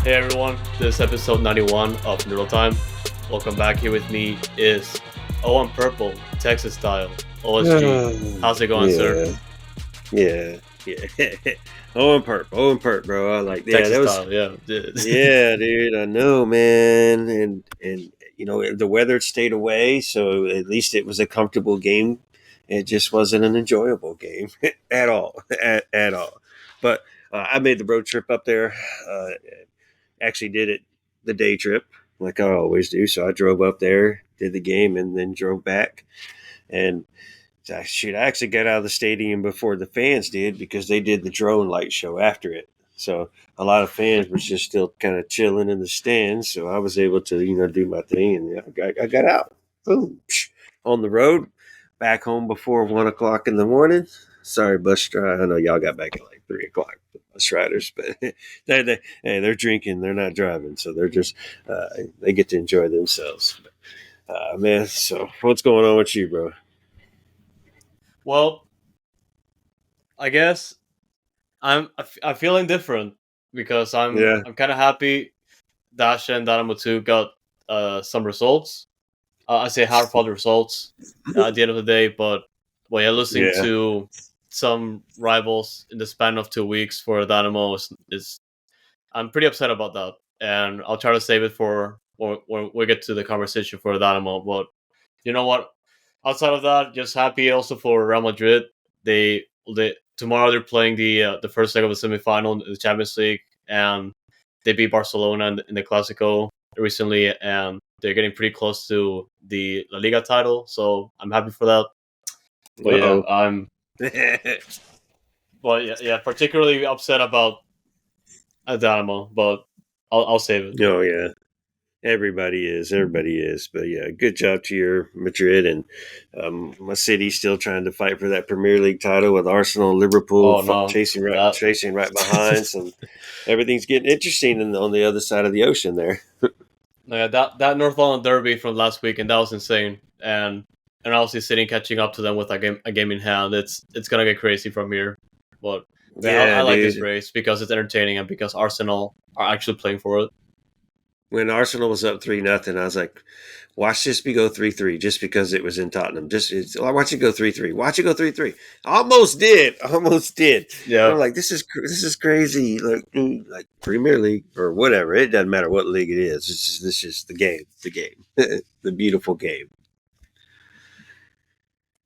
Hey everyone, this is episode 91 of Noodle Time. Welcome back. Here with me is Owen Purple, Texas style, OSG. How's it going, sir? Yeah. Owen Perp, bro. I like, Texas that was, style, yeah. dude. I know, man. And the weather stayed away, so at least it was a comfortable game. It just wasn't an enjoyable game at all, at all. But I made the road trip up there. Uh, Actually, did it the day trip like I always do. So I drove up there, did the game, and then drove back. And I actually got out of the stadium before the fans did because they did the drone light show after it. So a lot of fans were just still kind of chilling in the stands. So I was able to, do my thing, and I got out. Boom, on the road, back home before 1 o'clock in the morning. Sorry, bus driver. I know y'all got back at like 3 o'clock. Bus riders, but they're drinking. They're not driving, so they're just they get to enjoy themselves. Man, so what's going on with you, bro? Well, I guess I'm feeling different because I'm Yeah. I'm kind of happy. Dash and Dynamo 2 got some results. I say hard-fought results at the end of the day, but yeah, losing Yeah. to some rivals in the span of 2 weeks for Dynamo is I'm pretty upset about that, and I'll try to save it for when we get to the conversation for Dynamo. But you know what? Outside of that, just happy also for Real Madrid. They tomorrow they're playing the first leg of the semifinal in the Champions League, and they beat Barcelona in the Clásico recently, and they're getting pretty close to the La Liga title. So I'm happy for that. But yeah, Uh-oh. I'm but yeah, particularly upset about Dynamo, but I'll save it. Oh yeah. Everybody is. But yeah, good job to your Madrid, and my city's still trying to fight for that Premier League title with Arsenal, Liverpool Oh no, that chasing right behind. So everything's getting interesting on the other side of the ocean there. no, yeah, that North London derby from last week, and that was insane. And obviously sitting catching up to them with a game in hand. It's gonna get crazy from here. But yeah, I Yeah, like this dude. race because it's entertaining and because Arsenal are actually playing for it. When Arsenal was up 3-0, I was like, watch this be go 3-3 just because it was in Tottenham. Watch it go 3-3. Watch it go 3-3. Almost did. Almost did. And Yeah, I'm like, this is crazy. Like Premier League or whatever. It doesn't matter what league it is. This is the game. The game. The beautiful game.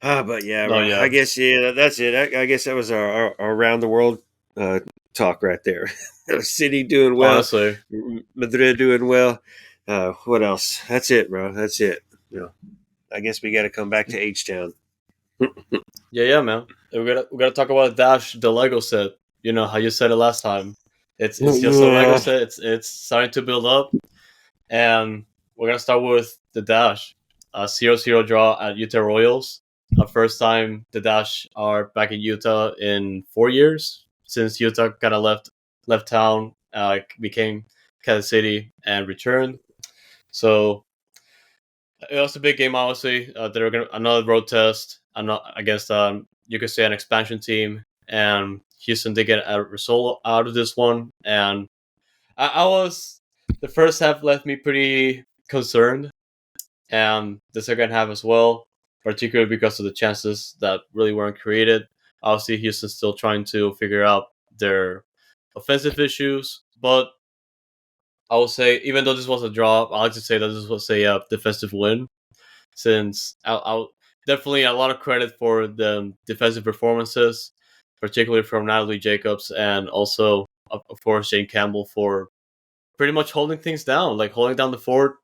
But yeah, no, bro, I yeah, guess that's it. I guess that was our around the world uh, talk right there. City doing well, honestly, Madrid doing well. What else? That's it, bro. That's it. You know, I guess we got to come back to H Town. yeah, man. We gotta talk about Dash, the Lego set. You know how you said it last time. It's just a Lego Yeah, set. It's starting to build up, and we're gonna start with the Dash. A 0-0 draw at Utah Royals. First time the Dash are back in Utah in 4 years since Utah kind of left town, became Kansas City and returned. So it was a big game, obviously. They were gonna another road test, against you could say an expansion team, and Houston did get a result out of this one. And I was the first half left me pretty concerned, and the second half as well, particularly because of the chances that really weren't created. Obviously, Houston's still trying to figure out their offensive issues, but I would say even though this was a draw, I like to say that this was a defensive win since I'll definitely a lot of credit for the defensive performances, particularly from Natalie Jacobs and also of course Jane Campbell for pretty much holding things down, like holding down the fort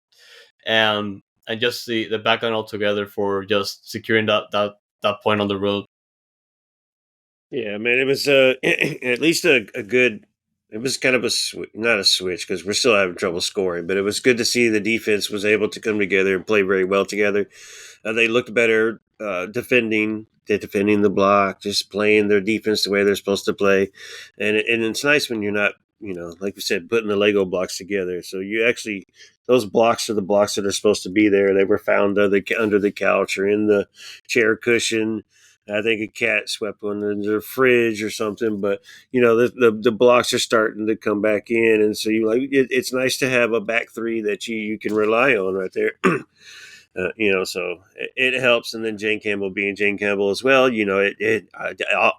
and just the backline altogether for just securing that point on the road. yeah, man. It was at least a good. It was kind of not a switch because we're still having trouble scoring, but it was good to see the defense was able to come together and play very well together. They looked better defending the block, just playing their defense the way they're supposed to play. And it's nice when you're not, like we said, putting the Lego blocks together. So you actually, those blocks are the blocks that are supposed to be there. They were found under the couch or in the chair cushion. I think a cat swept one into the fridge or something. But the blocks are starting to come back in, and so it's nice to have a back three that you can rely on right there. So it helps. And then Jane Campbell being Jane Campbell as well,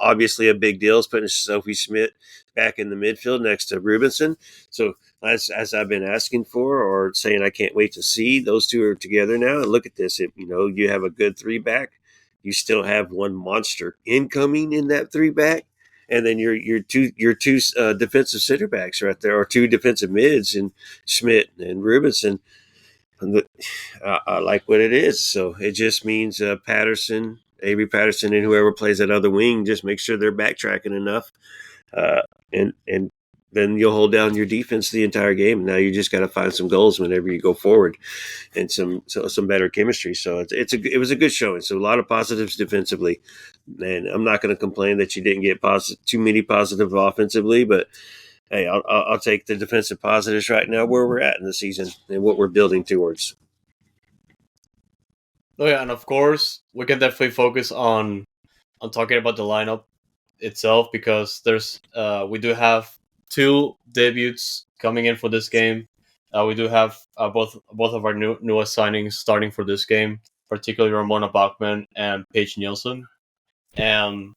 obviously a big deal is putting Sophie Smith back in the midfield next to Rubinson. So as I've been asking for or saying I can't wait to see, those two are together now. And look at this. You have a good three back. You still have one monster incoming in that three back. And then your two defensive center backs right there, or two defensive mids, and Schmidt and Rubinson. I like what it is. So it just means Patterson, Avery Patterson, and whoever plays that other wing, just make sure they're backtracking enough, uh, and then you'll hold down your defense the entire game. Now you just got to find some goals whenever you go forward, and some better chemistry. So it was a good showing. So a lot of positives defensively, and I'm not going to complain that you didn't get too many positive offensively, but hey, I'll take the defensive positives right now where we're at in the season and what we're building towards. Oh yeah, and of course we can definitely focus on talking about the lineup itself, because there's we do have two debuts coming in for this game. We do have both of our newest signings starting for this game, particularly Ramona Bachmann and Paige Nielsen. And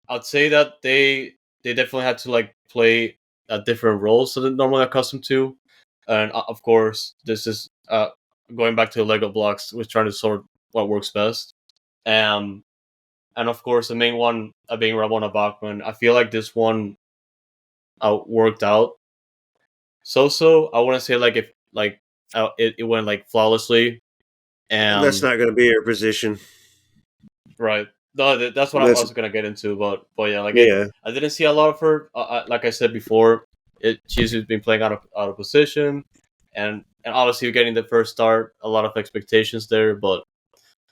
I'd say that they definitely had to like play different roles than they're normally accustomed to. And of course, this is going back to the Lego blocks, we're trying to sort what works best. Um, and of course, the main one being Ramona Bachmann. I feel like this one worked out so. I wouldn't say like if like it went like flawlessly. That's And not going to be our position. right, no, that's what I That's was gonna get into. But yeah, like yeah, I didn't see a lot of her. Like I said before, she's been playing out of position, and obviously getting the first start, a lot of expectations there. But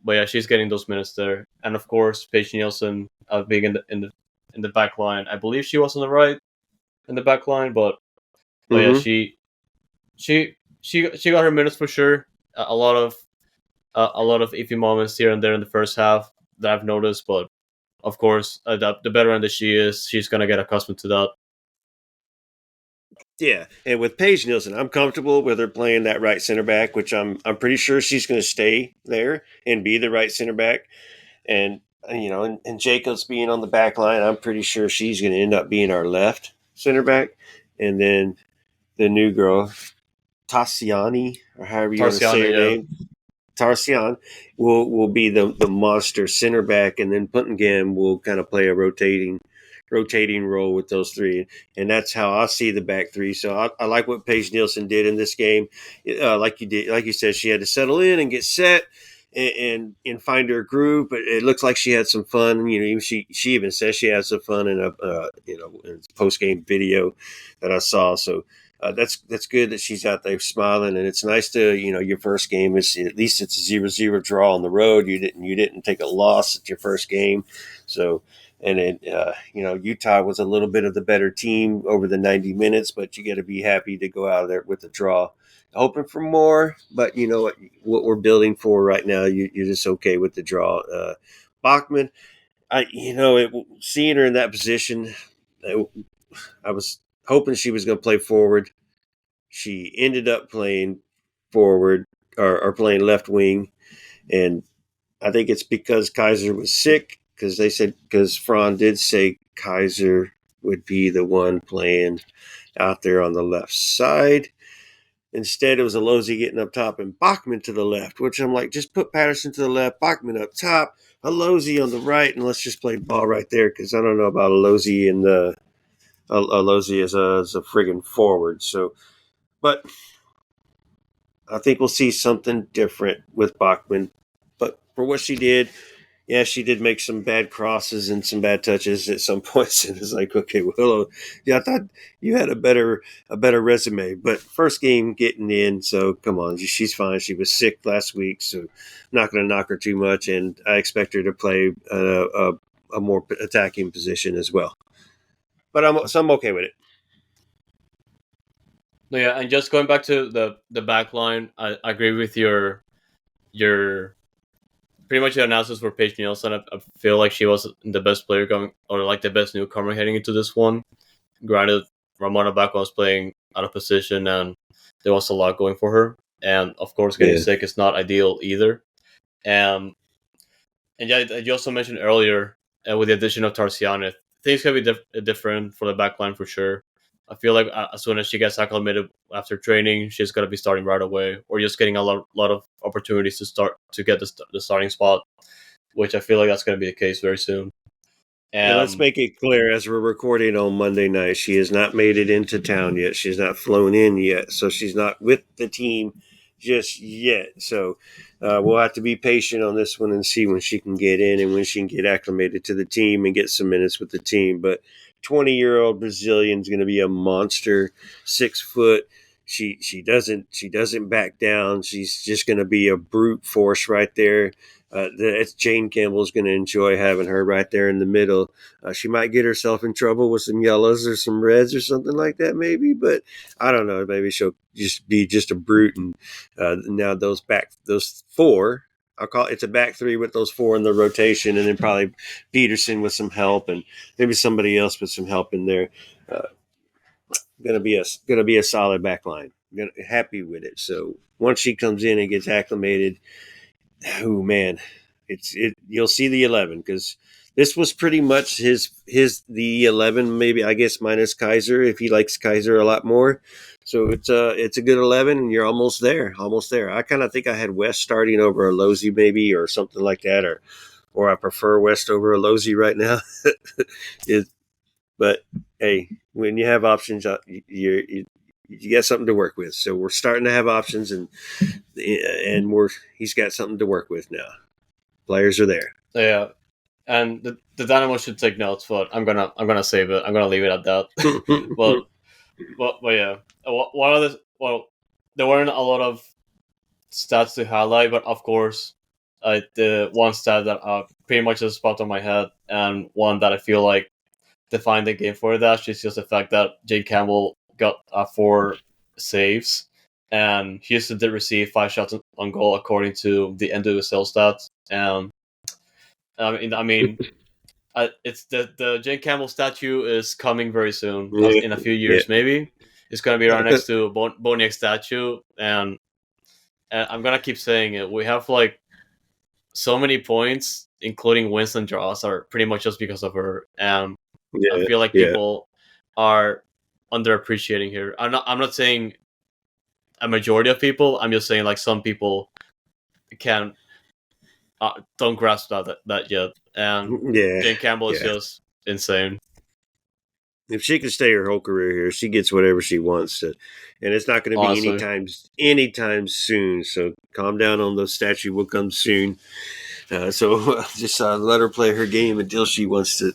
yeah, she's getting those minutes there, and of course, Paige Nielsen being in the back line. I believe she was on the right in the back line, but yeah, mm-hmm. she got her minutes for sure. A lot of a lot of iffy moments here and there in the first half that I've noticed, but of course, the veteran that she is, she's gonna get accustomed to that. Yeah, and with Paige Nielsen, I'm comfortable with her playing that right center back, which I'm pretty sure she's going to stay there and be the right center back. And and Jacobs being on the back line, I'm pretty sure she's going to end up being our left center back. And then the new girl, Tassiani, or however you want to say Tarsiana, her yeah. name, Tarsian, will be the monster center back, and then Puttingham will kind of play a rotating role with those three, and that's how I see the back three. So I like what Paige Nielsen did in this game. Like you said, she had to settle in and get set. And find her groove, but it looks like she had some fun. She even says she had some fun in a post game video that I saw. So that's good that she's out there smiling, and it's nice to your first game is at least it's a 0-0 draw on the road. You didn't take a loss at your first game, so. And Utah was a little bit of the better team over the 90 minutes, but you got to be happy to go out of there with a draw. Hoping for more, but you know what we're building for right now. You're just okay with the draw. Bachmann, seeing her in that position, I was hoping she was going to play forward. She ended up playing forward or playing left wing, and I think it's because Kaiser was sick. Because Fran did say Kaiser would be the one playing out there on the left side. Instead, it was Alozi getting up top and Bachmann to the left, which I'm like, just put Patterson to the left, Bachmann up top, Alozi on the right, and let's just play ball right there. Because I don't know about Alozi and Alozi as a friggin' forward. So, but I think we'll see something different with Bachmann. But for what she did, yeah, she did make some bad crosses and some bad touches at some points, and it's like, okay, well, yeah, I thought you had a better resume, but first game getting in, so come on, she's fine. She was sick last week, so I'm not going to knock her too much, and I expect her to play a more attacking position as well. But I'm okay with it. No, yeah, and just going back to the back line, I agree with your pretty much the analysis for Paige Nielsen. I feel like she was the best player going, or like the best newcomer heading into this one. Granted, Ramona Bacco was playing out of position, and there was a lot going for her. And of course, getting Yeah. sick is not ideal either. Um, and yeah, you also mentioned earlier with the addition of Tarsiana, things can be different for the backline for sure. I feel like as soon as she gets acclimated after training, she's gonna be starting right away, or just getting a lot of opportunities to start to get the starting spot, which I feel like that's gonna be the case very soon. And let's make it clear, as we're recording on Monday night, she has not made it into town yet. She's not flown in yet, so she's not with the team just yet. So we'll have to be patient on this one and see when she can get in and when she can get acclimated to the team and get some minutes with the team. But 20-year-old Brazilian is going to be a monster, 6 foot. She doesn't back down. She's just going to be a brute force right there. Jane Campbell's going to enjoy having her right there in the middle. She might get herself in trouble with some yellows or some reds or something like that, maybe. But I don't know. Maybe she'll just be just a brute. And now those four, I'll call it's a back three with those four in the rotation, and then probably Peterson with some help, and maybe somebody else with some help in there. Gonna be a solid back line. Happy with it. So once she comes in and gets acclimated. Oh man, you'll see the 11 because this was pretty much the 11, maybe I guess minus Kaiser if he likes Kaiser a lot more. So it's a good 11 and you're almost there. I kind of think I had West starting over Alozi maybe or something like that, or I prefer West over Alozi right now. But hey, when you have options, you got something to work with. So we're starting to have options, and he's got something to work with now. Players are there. Yeah, and the Dynamo should take notes, but I'm gonna save it. I'm gonna leave it at that. but yeah, one of there weren't a lot of stats to highlight, but of course, the one stat that pretty much is spot on my head, and one that I feel like defined the game for Dash is just the fact that Jade Campbell got 4 saves, and Houston did receive 5 shots on goal according to the NWSL stats. And I mean, it's the Jade Campbell statue is coming very soon, in a few years maybe. It's gonna be right next to Boniek's statue, and I'm gonna keep saying it. We have like so many points, including wins and draws, are pretty much just because of her. And I feel like people are underappreciating here. I'm not saying a majority of people. I'm just saying like some people can don't grasp that yet. And Jane Campbell is just insane. If she can stay her whole career here, she gets whatever she wants to, and it's not going to be anytime soon. So calm down on the statue. Will come soon. So just let her play her game until she wants to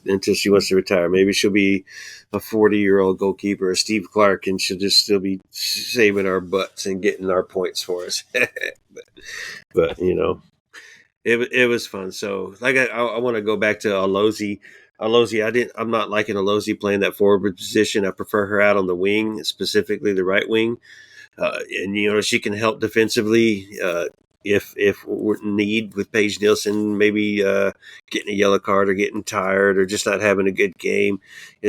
retire. Maybe she'll be a 40-year-old goalkeeper, or Steve Clark, and she'll just still be saving our butts and getting our points for us. but you know, it was fun. So like I want to go back to Alozi. I'm not liking Alozi playing that forward position. I prefer her out on the wing, specifically the right wing. And she can help defensively if we're in need with Paige Nielsen, maybe getting a yellow card or getting tired or just not having a good game.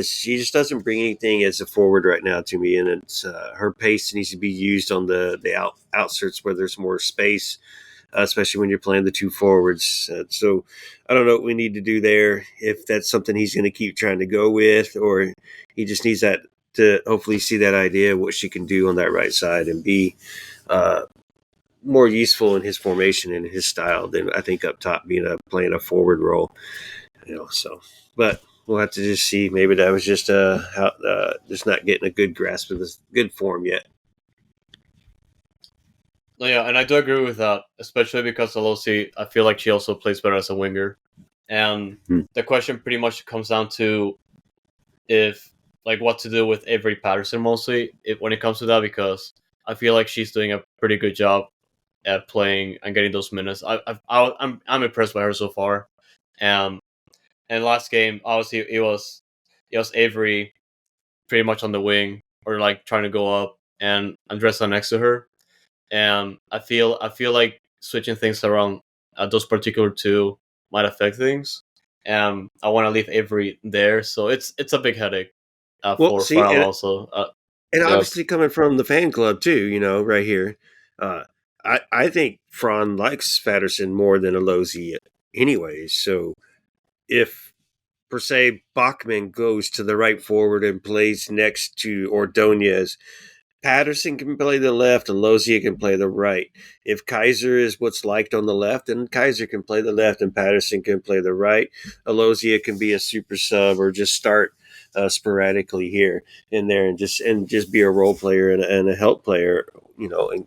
She just doesn't bring anything as a forward right now to me, and it's her pace needs to be used on the outserts where there's more space. Especially when you're playing the two forwards. So I don't know what we need to do there, if that's something he's going to keep trying to go with, or he just needs that to hopefully see that idea of what she can do on that right side and be more useful in his formation and his style than I think up top playing a forward role. So but we'll have to just see. Maybe that was just just not getting a good grasp of this good form yet. Yeah, and I do agree with that, especially because Alosi, I feel like she also plays better as a winger. And the question pretty much comes down to what to do with Avery Patterson mostly when it comes to that, because I feel like she's doing a pretty good job at playing and getting those minutes. I'm impressed by her so far. And last game, obviously it was Avery pretty much on the wing or like trying to go up, and Andres next to her. And I feel like switching things around those particular two might affect things. And I want to leave Avery there, so it's a big headache Well, for see, Alonso. and Yeah, obviously coming from the fan club too, right here, uh, I think Fran likes Patterson more than Alozi anyways. So if per se Bachman goes to the right forward and plays next to Ordonez, Patterson can play the left and Lozia can play the right. If Kaiser is what's liked on the left, then Kaiser can play the left and Patterson can play the right. Alozia can be a super sub or just start sporadically here and there and just be a role player and a help player, and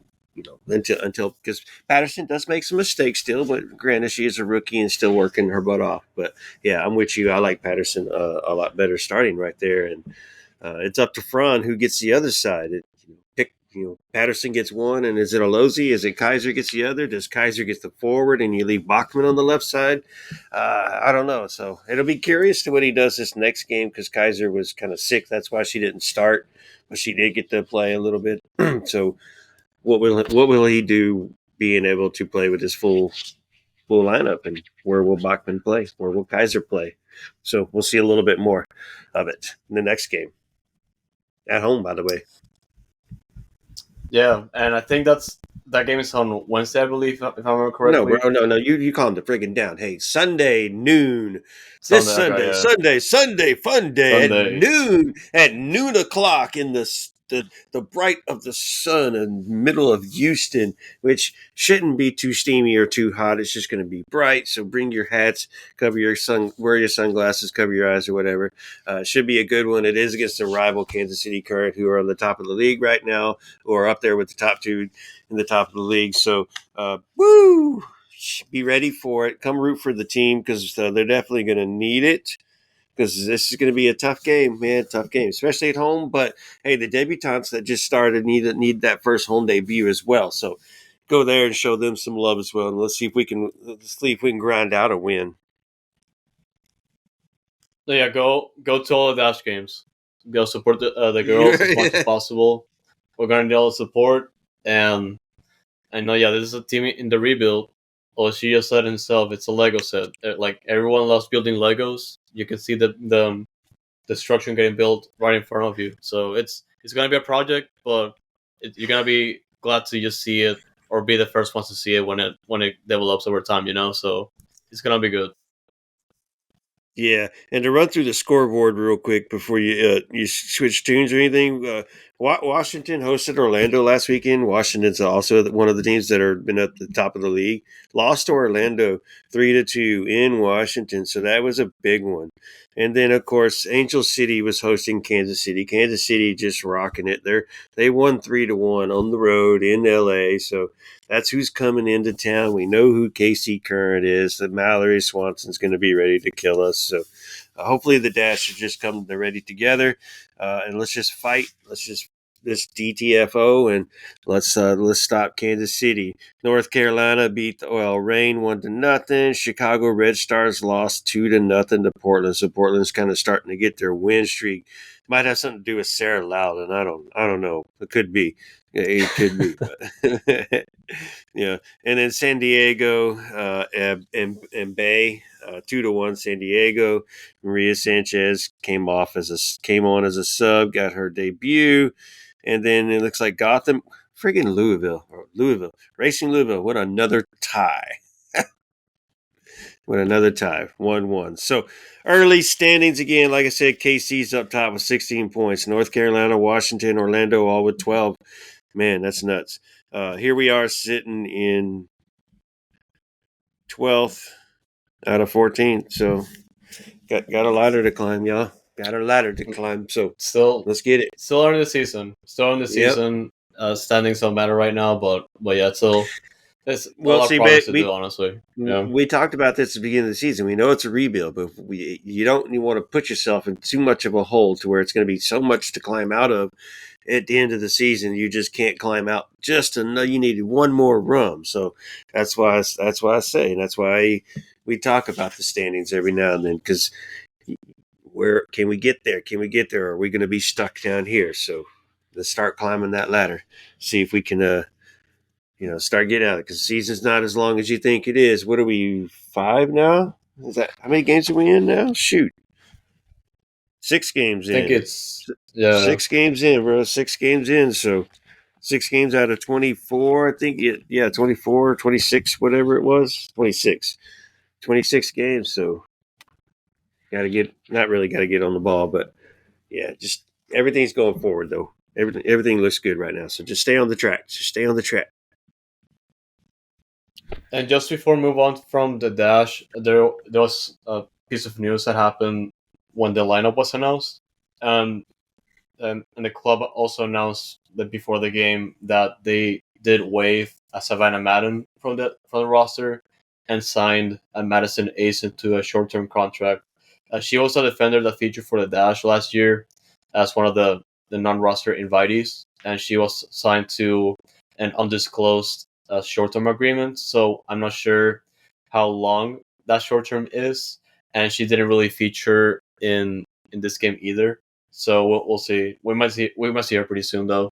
until because Patterson does make some mistakes still, but granted she is a rookie and still working her butt off. But yeah, I'm with you. I like Patterson a lot better starting right there, and it's up to Fran who gets the other side. Patterson gets one, and is it Alozi? Is it Kaiser gets the other? Does Kaiser get the forward, and you leave Bachman on the left side? I don't know. So it'll be curious to what he does this next game because Kaiser was kind of sick. That's why she didn't start, but she did get to play a little bit. So what will he do, being able to play with his full lineup, and where will Bachman play? Where will Kaiser play? So we'll see a little bit more of it in the next game. At home, by the way. yeah, and I think that game is on Wednesday, I believe, if I remember No, correctly. bro, no. You calmed it friggin' down. Hey, Sunday noon. This Sunday, okay, Sunday, yeah, Sunday, fun day at Sunday. noon o'clock in the bright of the sun in the middle of Houston, which shouldn't be too steamy or too hot. It's just going to be bright. So bring your hats, wear your sunglasses, cover your eyes or whatever. Should be a good one. It is against the rival Kansas City Current, who are on the top of the league right now, or up there with the top two in the top of the league. So woo! Be ready for it. Come root for the team because they're definitely going to need it. Because this is going to be a tough game, man. Tough game, especially at home. But hey, the debutantes that just started need that first home debut as well. So go there and show them some love as well. And let's see if we can grind out a win. So yeah, go to all the Dash games. Go support the girls as much as possible. We're gonna need all the support, and I know, yeah, this is a team in the rebuild. OSG just said himself, it's a Lego set. Like everyone loves building Legos. You can see the destruction getting built right in front of you. So it's gonna be a project, but you're gonna be glad to just see it or be the first ones to see it when it develops over time. So it's gonna be good. Yeah, and to run through the scoreboard real quick before you switch tunes or anything, Washington hosted Orlando last weekend. Washington's also one of the teams that are been at the top of the league. Lost to Orlando 3-2 in Washington, so that was a big one. And then of course Angel City was hosting Kansas City. Kansas City just rocking it. They won 3-1 on the road in LA, so that's who's coming into town. We know who KC Current is. The Mallory Swanson's going to be ready to kill us. So hopefully the Dash should just come. They're ready together, and let's just fight. Let's just this DTFO and let's stop Kansas City. North Carolina beat the Oil Rain 1-0. Chicago Red Stars lost 2-0 to Portland. So Portland's kind of starting to get their win streak. Might have something to do with Sarah Loudon. I don't know. It could be. It could be. But yeah, and then San Diego and Bay 2-1 San Diego. Maria Sanchez came on as a sub, got her debut, and then it looks like Gotham, friggin' Louisville, Racing Louisville. What another tie! What another tie, 1-1. So early standings again. Like I said, KC's up top with 16 points. North Carolina, Washington, Orlando all with 12. Man, that's nuts. Here we are sitting in 12th out of 14. So got a ladder to climb, y'all. Got a ladder to climb. So Still, let's get it. still early in the season. Still in the Yep. season. Standings don't matter right now, but yeah, there's a Well, lot of see, progress to do. Honestly, yeah. we talked about this at the beginning of the season. We know it's a rebuild, but you don't want to put yourself in too much of a hole to where it's going to be so much to climb out of at the end of the season. You just can't climb out. Just enough. You needed one more run. So that's why I say, and that's why we talk about the standings every now and then, because where can we get there? Can we get there? Or are we going to be stuck down here? So let's start climbing that ladder. See if we can start getting out of it because the season's not as long as you think it is. What are we, 5 now? Is that how many games are we in now? Shoot, 6 games I think in. it's yeah. 6 games in, bro. 6 games in. So 6 games out of 24. I think 24, 26, whatever it was. 26. 26 games. So not really got to get on the ball, but yeah, just everything's going forward though. Everything looks good right now. So just stay on the track. Just stay on the track. And just before we move on from the Dash, there was a piece of news that happened when the lineup was announced, and and the club also announced that before the game that they did waive a Savannah Madden from the roster and signed a Madison Ace into a short term contract. She was a defender that featured for the Dash last year as one of the non roster invitees, and she was signed to an undisclosed short term agreement. So I'm not sure how long that short term is, and she didn't really feature in this game either. So we'll see. We might see her pretty soon though.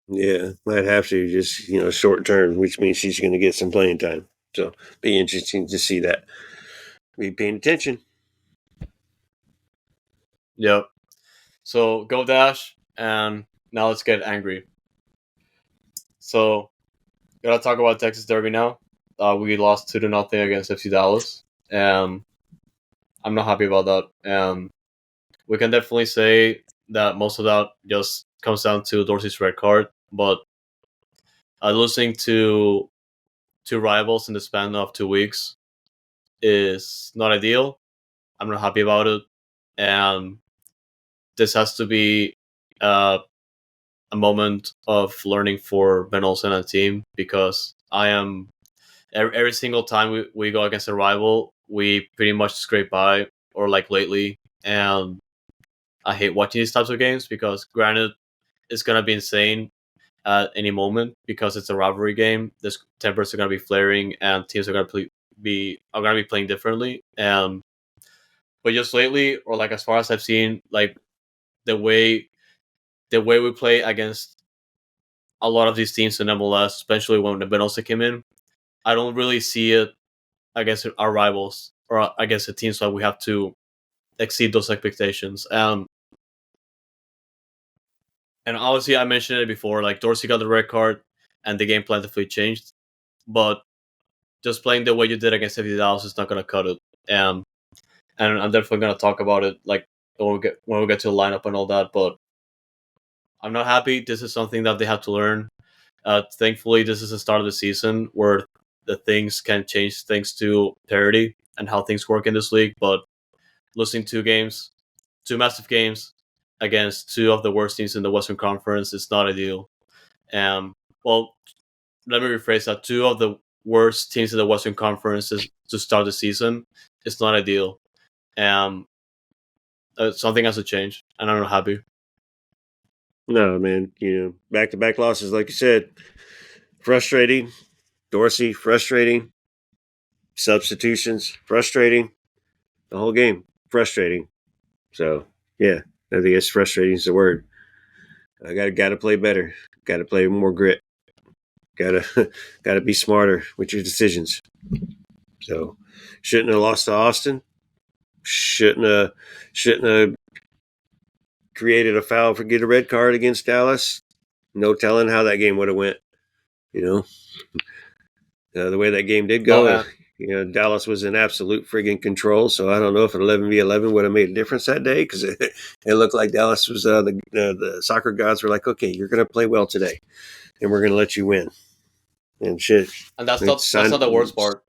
Yeah, might have to just short term, which means she's going to get some playing time. So be interesting to see that. Be paying attention. Yep. So go Dash, and now let's get angry. So gotta talk about Texas Derby now. We lost 2-0 against FC Dallas, and I'm not happy about that. We can definitely say that most of that just comes down to Dorsey's red card, but losing to two rivals in the span of 2 weeks is not ideal. I'm not happy about it, and this has to be uh, a moment of learning for Ben Olsen and team because I am every single time we go against a rival, we pretty much scrape by or like lately, and I hate watching these types of games because granted, it's gonna be insane at any moment because it's a rivalry game. This tempers are gonna be flaring and teams are gonna be playing differently. But just lately, or like as far as I've seen, like the way we play against a lot of these teams in MLS, especially when the Benosa came in, I don't really see it against our rivals or against the teams that we have to exceed those expectations. And obviously, I mentioned it before. Like Dorsey got the red card, and the game plan definitely changed. But just playing the way you did against FC Dallas is not going to cut it. And I'm definitely going to talk about it like when we get to the lineup and all that. But I'm not happy. This is something that they have to learn. Thankfully, this is the start of the season where the things can change thanks to parity and how things work in this league. But losing 2 games, 2 massive games against 2 of the worst teams in the Western Conference is not ideal. Well, let me rephrase that. 2 of the worst teams in the Western Conference is to start the season. It's not ideal. Um, Something has to change, and I'm not happy. No, man. Back to back losses, like you said, frustrating. Dorsey, frustrating. Substitutions, frustrating. The whole game, frustrating. So yeah, I think it's frustrating is the word. I got to play better. Got to play more grit. Got to got to be smarter with your decisions. So shouldn't have lost to Austin. Shouldn't have created a foul for get a red card against Dallas. No telling how that game would have went. The way that game did go, Dallas was in absolute friggin' control. So I don't know if an 11v11 would have made a difference that day because it looked like Dallas was the soccer gods were like, okay, you're going to play well today, and we're going to let you win. And shit. And that's not the worst part.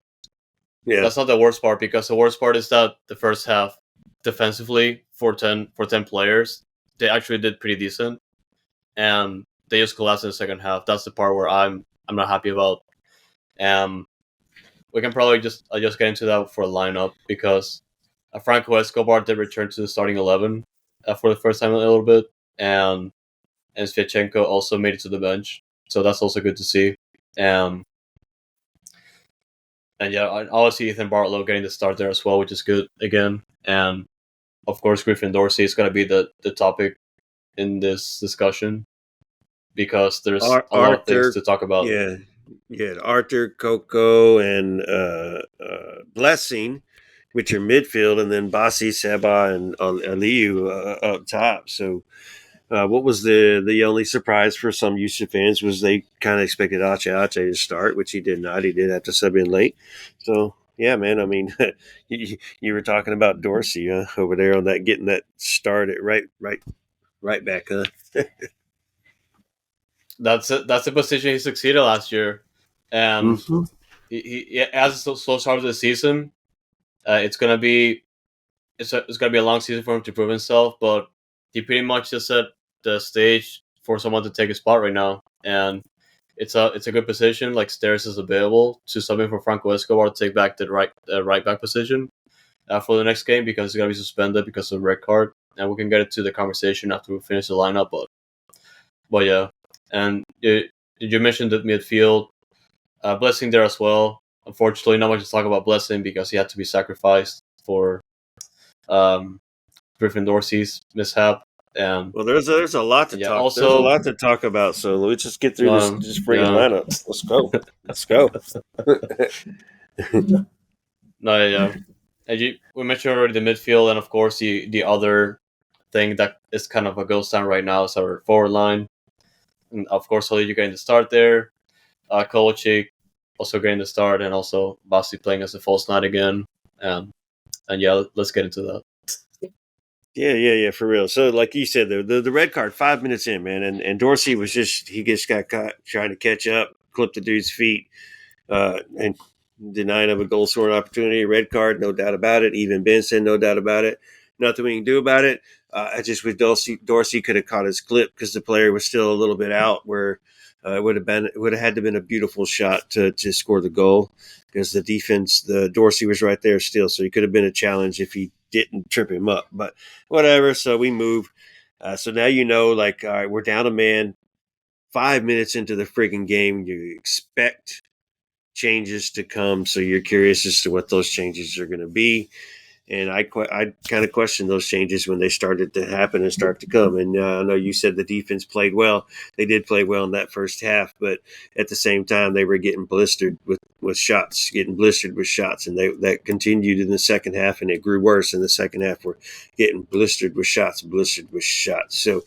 Yeah, That's not the worst part because the worst part is that the first half defensively for 10 players, they actually did pretty decent, and they just collapsed in the second half. That's the part where I'm not happy about. We can probably just get into that for a lineup because Franco Escobar did return to the starting 11 for the first time in a little bit, and Sviatchenko also made it to the bench, so that's also good to see. And yeah, I obviously Ethan Bartlow getting the start there as well, which is good again. And of course, Griffin Dorsey is going to be the topic in this discussion. because there's a lot of things Arthur, to talk about. yeah, Arthur, Coco, and Blessing, which are midfield, and then Basi, Seba, and Aliu up top. So, what was the only surprise for some Yusuf fans was they kind of expected Ache to start, which he did not. He did have to sub in late. So, yeah, man. I mean, you were talking about Dorsey over there on that, getting that started right back, huh? That's it. That's the position he succeeded last year, and Mm-hmm. he as a slow start of the season. It's gonna be it's gonna be a long season for him to prove himself, but he pretty much just set the stage for someone to take his spot right now, and it's a good position. Like Stairs is available to sub in for Franco Escobar to take back the right back position for the next game because he's gonna be suspended because of red card, and we can get into the conversation after we finish the lineup. But yeah, and you mentioned the midfield, Blessing there as well. Unfortunately, not much to talk about Blessing because he had to be sacrificed for um, Griffin Dorsey's mishap. And Well, there's a lot to yeah, talk. There's a also, lot to talk about. So let's just get through this friggin' yeah, lineup. Let's go. Let's go. no, yeah. And we mentioned already the midfield, and of course the other thing that is kind of a ghost town right now is our forward line. And of course, Holly, you're getting the start there. Kovacic also getting the start, and also Basti playing as a false nine again. And yeah, let's get into that. Yeah, for real. So, like you said, the red card 5 minutes in, man, and Dorsey was he just got caught trying to catch up, clip the dude's feet, and denying him a goal scoring opportunity. Red card, no doubt about it. Even Benson, no doubt about it. Nothing we can do about it. I just with Dorsey could have caught his clip because the player was still a little bit out where it would have had to been a beautiful shot to score the goal because the defense, the Dorsey was right there still, so he could have been a challenge if he didn't trip him up. But whatever. So we move. So now like, all right, we're down a man. 5 minutes into the friggin' game, you expect changes to come, so you're curious as to what those changes are going to be. And I kind of questioned those changes when they started to happen and start to come. And I know you said the defense played well. They did play well in that first half, but at the same time, they were getting blistered with shots, and that continued in the second half, and it grew worse in the second half. We're getting blistered with shots. So,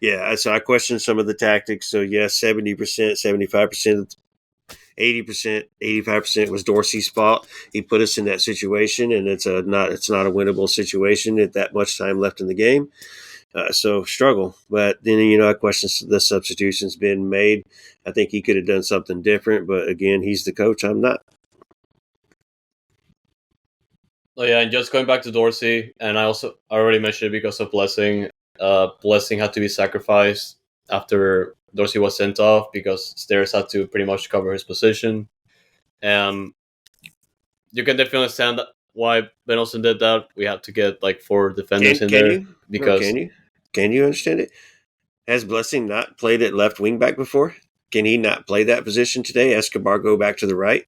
yeah, so I questioned some of the tactics. So, yes, 70%, 75%, 80%, 85% was Dorsey's fault. He put us in that situation, and it's not a winnable situation at that much time left in the game. So struggle. But then I question the substitutions being made. I think he could have done something different, but again, he's the coach. I'm not. Oh yeah, and just going back to Dorsey, and I already mentioned it because of Blessing. Blessing had to be sacrificed after Dorsey was sent off because Stairs had to pretty much cover his position. And you can definitely understand why Ben Olsen did that. We had to get like 4 defenders in Can there you? No, because can you understand it? Has Blessing not played at left wing back before? Can he not play that position today? Escobar go back to the right,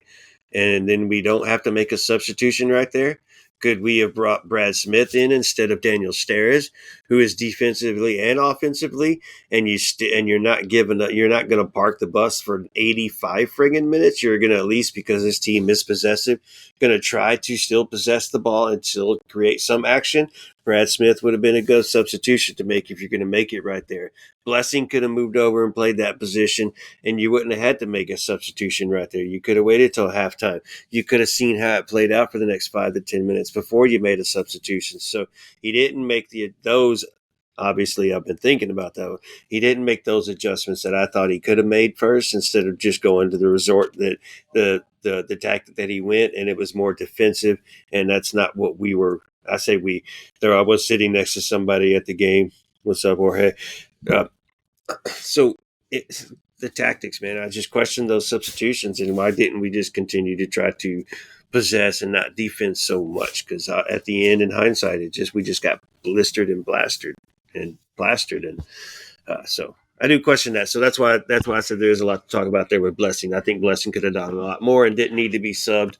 and then we don't have to make a substitution right there. Could we have brought Brad Smith in instead of Daniel Steres, who is defensively and offensively, and you're not going to park the bus for 85 friggin' minutes. You're going to, at least because this team is possessive, going to try to still possess the ball and still create some action. Brad Smith would have been a good substitution to make if you're going to make it right there. Blessing could have moved over and played that position, and you wouldn't have had to make a substitution right there. You could have waited till halftime. You could have seen how it played out for the next 5 to 10 minutes before you made a substitution. So he didn't make those. Obviously, I've been thinking about that. He didn't make those adjustments that I thought he could have made first, instead of just going to the resort that the tactic that he went, and it was more defensive, and that's not what we were. I say we. There, I was sitting next to somebody at the game. What's up, Jorge? So the tactics, man. I just questioned those substitutions, and why didn't we just continue to try to possess and not defense so much? Because at the end, in hindsight, we just got blistered and plastered, and so I do question that. So that's why I said there's a lot to talk about there with Blessing. I think Blessing could have done a lot more and didn't need to be subbed.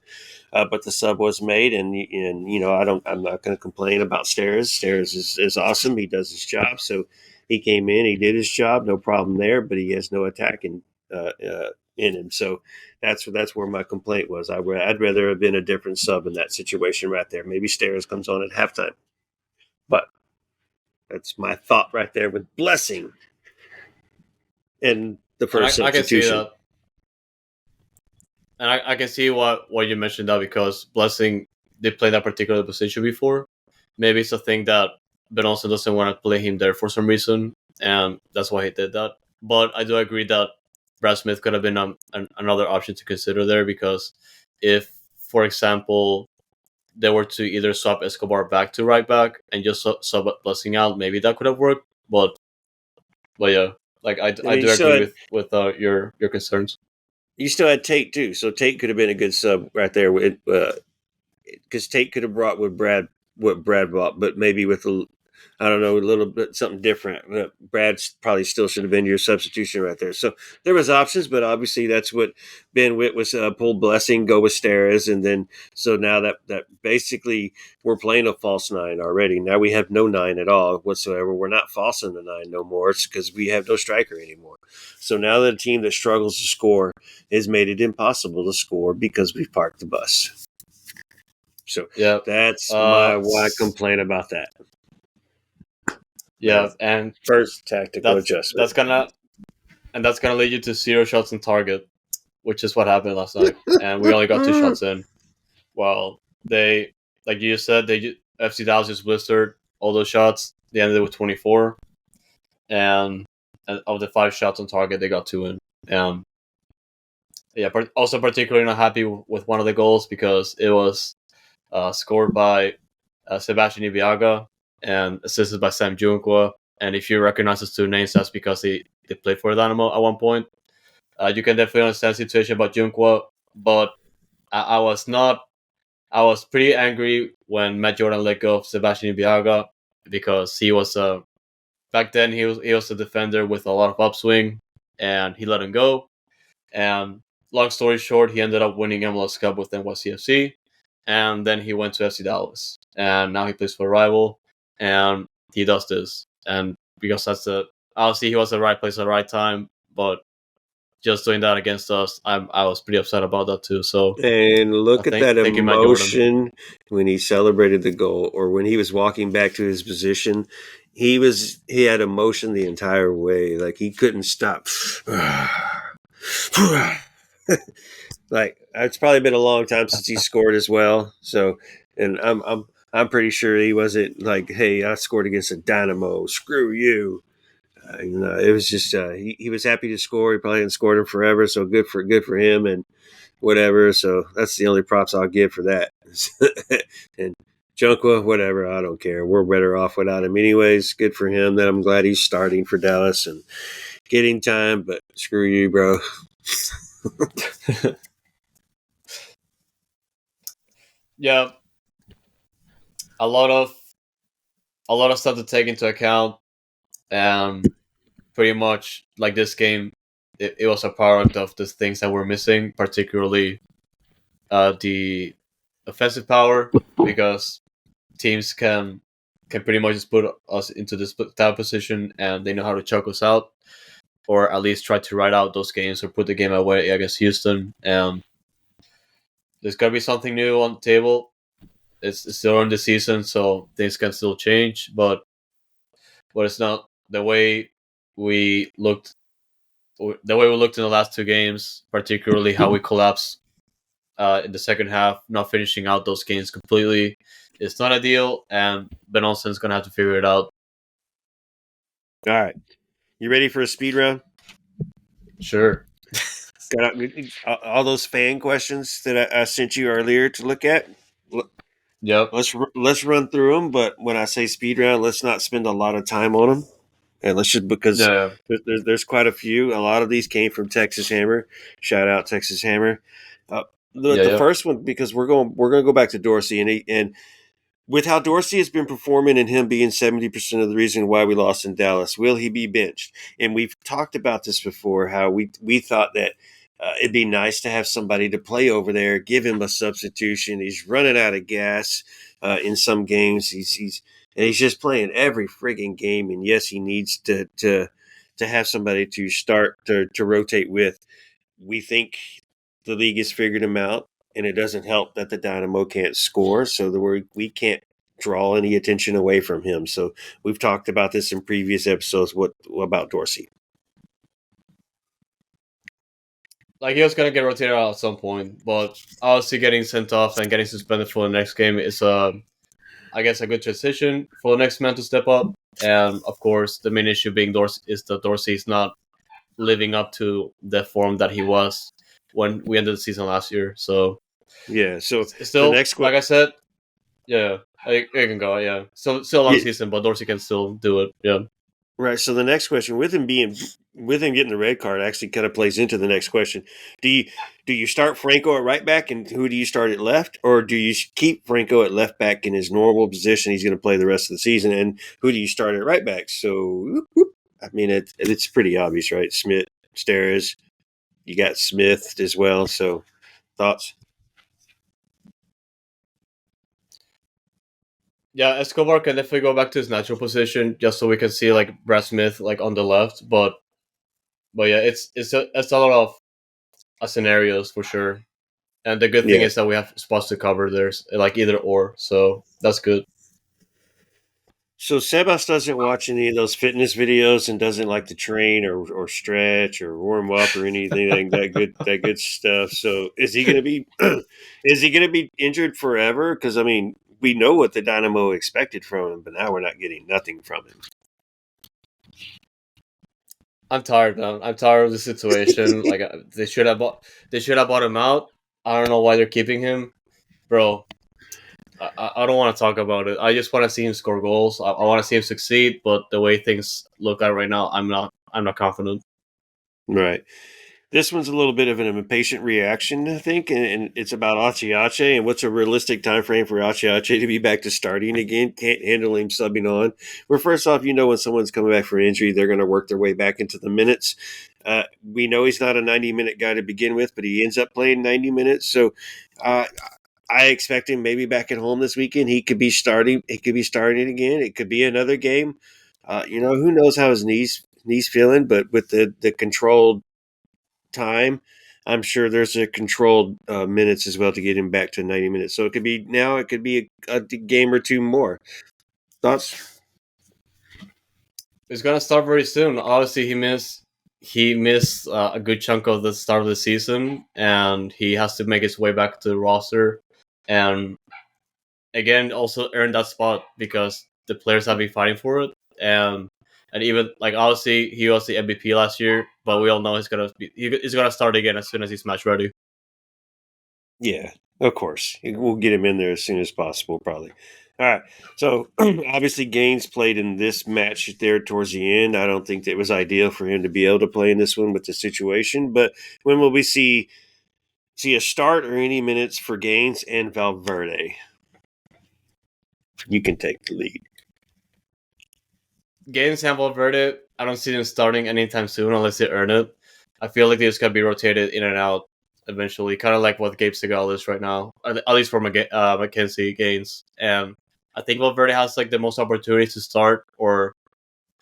But the sub was made, and I'm not going to complain about Steres. Steres is awesome. He does his job. So He came in, he did his job, no problem there, but he has no attack in him. So that's where my complaint was. I'd rather have been a different sub in that situation right there. Maybe Steres comes on at halftime, but that's my thought right there with Blessing and the first I can see substitution. that, and I can see what you mentioned that because Blessing did play that particular position before. Maybe it's a thing that Ben Olsen doesn't want to play him there for some reason, and that's why he did that. But I do agree that Brad Smith could have been another option to consider there because if, for example, they were to either swap Escobar back to right back and just sub Blessing out, maybe that could have worked. But yeah, like I And do agree with your concerns. you still had Tate too, so Tate could have been a good sub right there with because Tate could have brought what Brad brought, but maybe with I don't know, a little bit something different. Brad probably still should have been your substitution right there. So there was options, but obviously that's what Ben Witt was pull Blessing, go with Steres, and then so now that basically we're playing a false nine already. Now we have no nine at all whatsoever. We're not falsing the nine no more. It's because we have no striker anymore. So now that a team that struggles to score has made it impossible to score because we've parked the bus. So Yeah, that's my one complaint about that. Yeah, and first tactical adjustment. That's gonna lead you to 0 shots on target, which is what happened last night, and we only got 2 shots in. Well, they, like you said, FC Dallas just blistered all those shots. They ended with 24, and of the 5 shots on target, they got 2 in. Yeah, but also particularly not happy with one of the goals because it was scored by Sebastian Ibiaga and assisted by Sam Junkwa. And if you recognize those 2 names, that's because they played for Dynamo at one point. You can definitely understand the situation about Junkwa, but I was not. I was pretty angry when Matt Jordan let go of Sebastian Ibiaga because he was back then he was a defender with a lot of upswing, and he let him go. And long story short, he ended up winning MLS Cup with NYCFC, and then he went to FC Dallas, and now he plays for a rival, and he does this, and because obviously he was at the right place at the right time, but just doing that against us, I was pretty upset about that too. So, and look at that thank you, Matt Jordan. emotion when he celebrated the goal, or when he was walking back to his position. He had emotion the entire way, like he couldn't stop. Like it's probably been a long time since he scored as well. So, and I'm pretty sure he wasn't like, "Hey, I scored against a Dynamo. Screw you." It was just he was happy to score. He probably hadn't scored him forever, so good for him and whatever. So that's the only props I'll give for that. And Junkwa, whatever, I don't care. We're better off without him anyways. Good for him. That I'm glad he's starting for Dallas and getting time. But screw you, bro. Yeah, a lot of stuff to take into account, and pretty much like this game, it was a product of the things that we're missing, particularly the offensive power, because teams can pretty much just put us into this type position and they know how to choke us out, or at least try to ride out those games or put the game away against Houston. And there's got to be something new on the table. It's still in the season, so things can still change, but it's not the way we looked. The way we looked in the last 2 games, particularly how we collapsed in the second half, not finishing out those games completely, it's not ideal, and Ben Olsen's going to have to figure it out. All right. You ready for a speed round? Sure. Got all those fan questions that I sent you earlier to look at? Yep. Let's run through them, but when I say speed round, let's not spend a lot of time on them. And let's just, because there's quite a few. A lot of these came from Texas Hammer. Shout out Texas Hammer. The first one, because we're going to go back to Dorsey, and with how Dorsey has been performing and him being 70% of the reason why we lost in Dallas, will he be benched? And we've talked about this before, how we thought that it'd be nice to have somebody to play over there, give him a substitution. He's running out of gas in some games. and he's just playing every frigging game. And yes, he needs to have somebody to start to rotate with. We think the league has figured him out, and it doesn't help that the Dynamo can't score, so we can't draw any attention away from him. So we've talked about this in previous episodes. What about Dorsey? Like, he was gonna get rotated out at some point, but obviously getting sent off and getting suspended for the next game is I guess a good transition for the next man to step up. And of course, the main issue being Dorsey is that Dorsey is not living up to the form that he was when we ended the season last year. So yeah, so it's still, the next like I said, yeah, I can go. Yeah, still a long season, but Dorsey can still do it. Yeah. Right. So the next question, with him getting the red card, actually kind of plays into the next question. Do you start Franco at right back, and who do you start at left, or do you keep Franco at left back in his normal position? He's going to play the rest of the season, and who do you start at right back? So, I mean, it's pretty obvious, right? Smith, Steres, you got Smith as well. So, thoughts? Yeah, Escobar can definitely go back to his natural position just so we can see like Brad Smith like on the left, but yeah, it's a lot of scenarios for sure. And the good thing Yeah. is that we have spots to cover. There's like either or, so that's good. So Sebas doesn't watch any of those fitness videos and doesn't like to train or stretch or warm up or anything like that good stuff. So is he gonna be injured forever? Because I mean, we know what the Dynamo expected from him, but now we're not getting nothing from him. I'm tired, man. I'm tired of the situation. Like they should have bought him out. I don't know why they're keeping him, bro. I don't want to talk about it. I just want to see him score goals. I want to see him succeed. But the way things look at right now, I'm not confident. Right. This one's a little bit of an impatient reaction, I think, and it's about Achiache and what's a realistic time frame for Achiache to be back to starting again. Can't handle him subbing on. Well, first off, when someone's coming back from injury, they're going to work their way back into the minutes. We know he's not a 90-minute guy to begin with, but he ends up playing 90 minutes. So I expect him maybe back at home this weekend. He could be starting. It could be starting again. It could be another game. Who knows how his knees feeling, but with the controlled time, I'm sure there's a controlled minutes as well to get him back to 90 minutes. So it could be now, it could be a game or two more. Thoughts? He's gonna start very soon. Obviously, he missed a good chunk of the start of the season, and he has to make his way back to the roster, and again also earn that spot because the players have been fighting for it, and even like obviously he was the MVP last year, but we all know he's gonna start again as soon as he's match ready. Yeah, of course. We'll get him in there as soon as possible, probably. All right. So obviously, Gaines played in this match there towards the end. I don't think that it was ideal for him to be able to play in this one with the situation. But when will we see a start or any minutes for Gaines and Valverde? You can take the lead. Games and Valverde, I don't see them starting anytime soon unless they earn it. I feel like they just gotta be rotated in and out eventually, kind of like what Gabe Segal is right now, at least for Mackenzie Gaines. And I think Valverde has like the most opportunities to start, or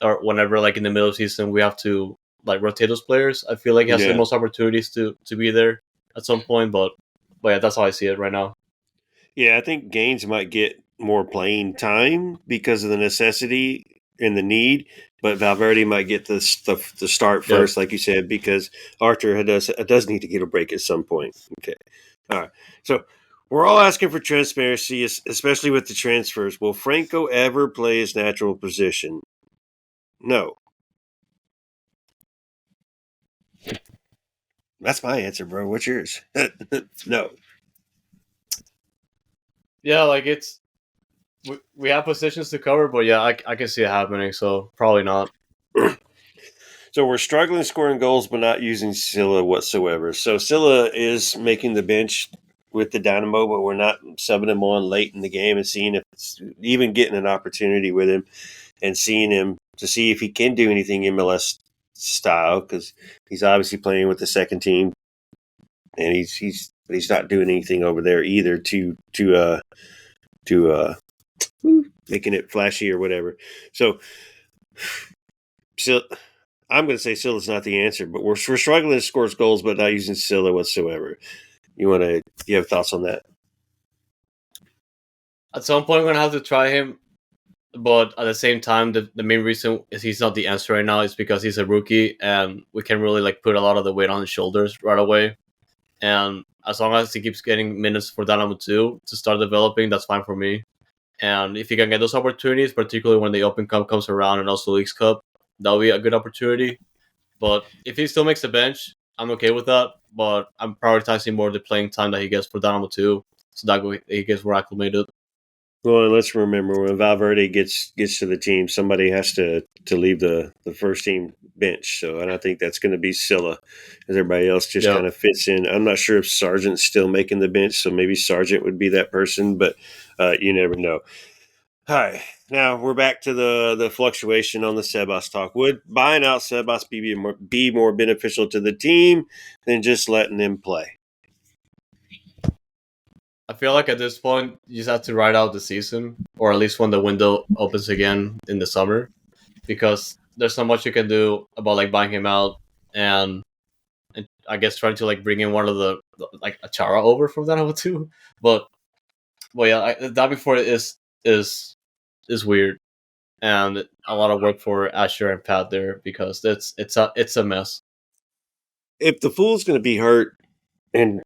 whenever like in the middle of the season we have to like rotate those players. I feel like he has the most opportunities to be there at some point, but yeah, that's how I see it right now. Yeah, I think Gaines might get more playing time because of the necessity and the need, but Valverde might get the start first, like you said, because Arthur does need to get a break at some point. Okay, all right. So we're all asking for transparency, especially with the transfers. Will Franco ever play his natural position? No. That's my answer, bro. What's yours? No. Yeah, like we have positions to cover, but yeah, I can see it happening. So probably not. So we're struggling scoring goals, but not using Silla whatsoever. So Silla is making the bench with the Dynamo, but we're not subbing him on late in the game and seeing if it's even getting an opportunity with him and seeing him to see if he can do anything MLS style, because he's obviously playing with the second team, and he's not doing anything over there either to making it flashy or whatever. So I'm going to say Silla's not the answer, but we're struggling to score goals, but not using Silla whatsoever. You have thoughts on that? At some point, we're gonna have to try him, but at the same time, the main reason is he's not the answer right now is because he's a rookie, and we can really like put a lot of the weight on his shoulders right away. And as long as he keeps getting minutes for Dynamo 2 to start developing, that's fine for me. And if he can get those opportunities, particularly when the Open Cup comes around and also Leagues Cup, that'll be a good opportunity. But if he still makes the bench, I'm okay with that. But I'm prioritizing more the playing time that he gets for Dynamo 2, so that way he gets more acclimated. Well, and let's remember when Valverde gets to the team, somebody has to leave the first team bench. So, and I think that's going to be Silla, as everybody else just kind of fits in. I'm not sure if Sargent's still making the bench, so maybe Sargent would be that person, but you never know. All right, now we're back to the fluctuation on the Sebas talk. Would buying out Sebas be more beneficial to the team than just letting them play? I feel like at this point, you just have to ride out the season, or at least when the window opens again in the summer, because there's not much you can do about like buying him out and I guess trying to like bring in one of the like Achara over from Dynamo 2. But yeah, that before is weird and a lot of work for Asher and Pat there because it's a mess. If the Fool's going to be hurt and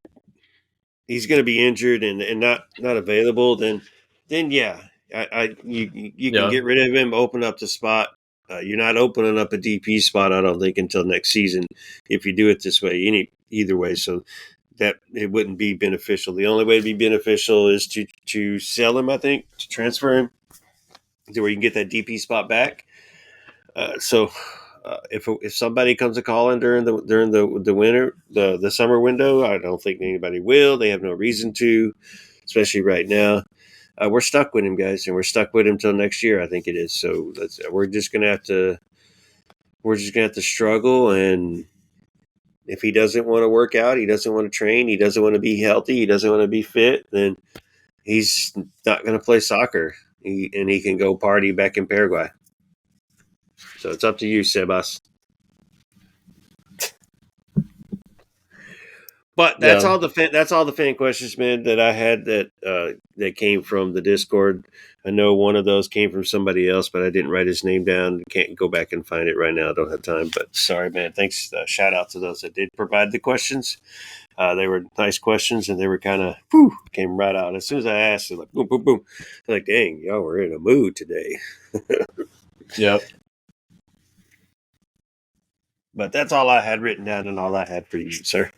he's going to be injured and not available, then yeah, you can get rid of him, open up the spot. You're not opening up a DP spot, I don't think, until next season if you do it this way. Either way, so that it wouldn't be beneficial. The only way to be beneficial is to sell him, I think, to transfer him to where you can get that DP spot back. If somebody comes a calling during the winter the summer window, I don't think anybody will. They have no reason to, especially right now. We're stuck with him, guys, and we're stuck with him till next year. I think it is. So we're just gonna have to struggle. And if he doesn't want to work out, he doesn't want to train, he doesn't want to be healthy, he doesn't want to be fit, then he's not going to play soccer. And he can go party back in Paraguay. So it's up to you, Sebas. But that's all the fan questions, man, that I had that came from the Discord. I know one of those came from somebody else, but I didn't write his name down. Can't go back and find it right now. I don't have time. But sorry, man. Thanks. Shout out to those that did provide the questions. They were nice questions, and they were kind of came right out as soon as I asked. They're like boom, boom, boom. They're like, dang, y'all were in a mood today. Yep. But that's all I had written down and all I had for you, sir.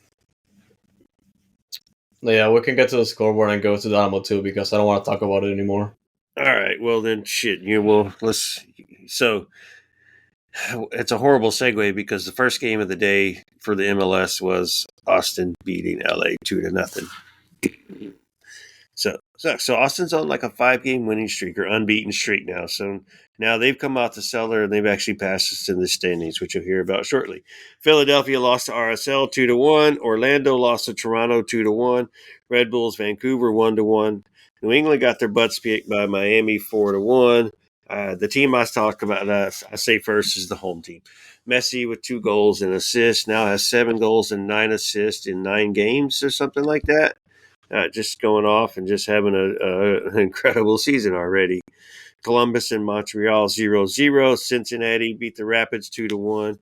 Yeah, we can get to the scoreboard and go to Dynamo 2 because I don't want to talk about it anymore. All right, well then, shit. Let's. So it's a horrible segue because the first game of the day for the MLS was Austin beating LA 2-0. So Austin's on like a 5-game winning streak or unbeaten streak now. So now they've come out the cellar and they've actually passed us in the standings, which you'll hear about shortly. Philadelphia lost to RSL 2-1. Orlando lost to Toronto 2-1. Red Bulls Vancouver 1-1. New England got their butts kicked by Miami 4-1. The team I talked about, I say first, is the home team. Messi with 2 goals and assists now has 7 goals and 9 assists in 9 games or something like that. Just going off and just having an incredible season already. Columbus and Montreal 0-0. Cincinnati beat the Rapids 2-1.